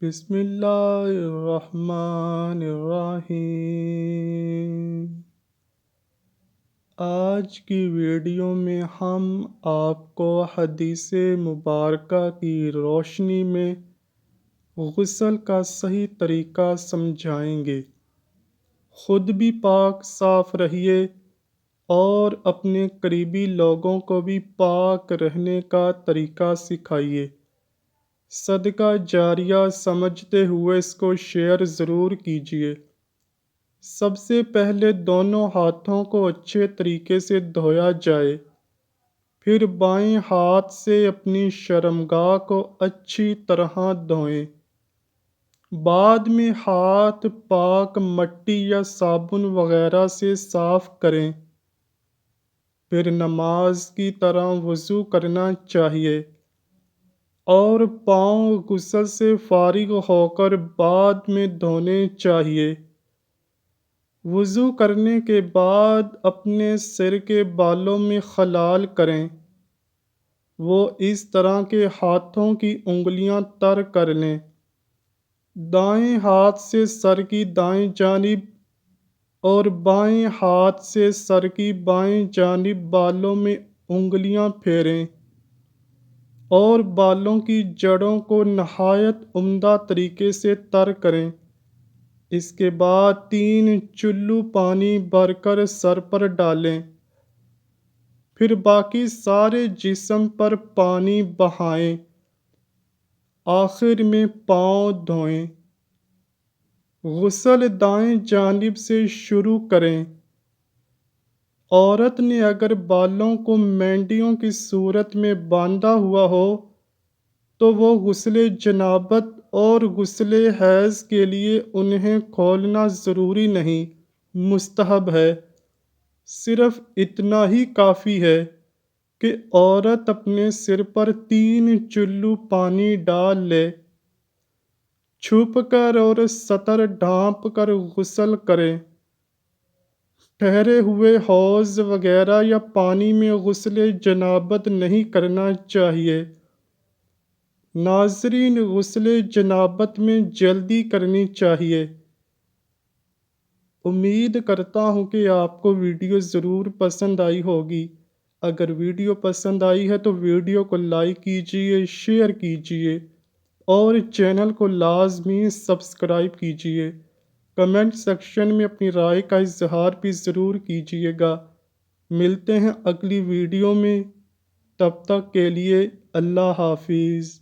بسم اللہ الرحمن الرحیم۔ آج کی ویڈیو میں ہم آپ کو حدیث مبارکہ کی روشنی میں غسل کا صحیح طریقہ سمجھائیں گے۔ خود بھی پاک صاف رہیے اور اپنے قریبی لوگوں کو بھی پاک رہنے کا طریقہ سکھائیے۔ صدقہ جاریہ سمجھتے ہوئے اس کو شیئر ضرور کیجیے۔ سب سے پہلے دونوں ہاتھوں کو اچھے طریقے سے دھویا جائے، پھر بائیں ہاتھ سے اپنی شرمگاہ کو اچھی طرح دھوئیں۔ بعد میں ہاتھ پاک مٹی یا صابن وغیرہ سے صاف کریں۔ پھر نماز کی طرح وضو کرنا چاہیے اور پاؤں غسل سے فارغ ہو کر بعد میں دھونے چاہیے۔ وضو کرنے کے بعد اپنے سر کے بالوں میں خلال کریں۔ وہ اس طرح کے ہاتھوں کی انگلیاں تر کر لیں۔ دائیں ہاتھ سے سر کی دائیں جانب اور بائیں ہاتھ سے سر کی بائیں جانب بالوں میں انگلیاں پھیریں اور بالوں کی جڑوں کو نہایت عمدہ طریقے سے تر کریں۔ اس کے بعد 3 چلو پانی بھر کر سر پر ڈالیں، پھر باقی سارے جسم پر پانی بہائیں، آخر میں پاؤں دھوئیں۔ غسل دائیں جانب سے شروع کریں۔ عورت نے اگر بالوں کو مینڈیوں کی صورت میں باندھا ہوا ہو تو وہ غسل جنابت اور غسل حیض کے لیے انہیں کھولنا ضروری نہیں، مستحب ہے۔ صرف اتنا ہی کافی ہے کہ عورت اپنے سر پر 3 چلو پانی ڈال لے، چھپ کر اور سطر ڈھانپ کر غسل کرے۔ ٹھہرے ہوئے حوض وغیرہ یا پانی میں غسل جنابت نہیں کرنا چاہیے۔ ناظرین، غسل جنابت میں جلدی کرنی چاہیے۔ امید کرتا ہوں کہ آپ کو ویڈیو ضرور پسند آئی ہوگی۔ اگر ویڈیو پسند آئی ہے تو ویڈیو کو لائک کیجیے، شیئر کیجیے اور چینل کو لازمی سبسکرائب کیجیے۔ کمنٹ سیکشن میں اپنی رائے کا اظہار بھی ضرور کیجیے گا۔ ملتے ہیں اگلی ویڈیو میں، تب تک کے لیے اللہ حافظ۔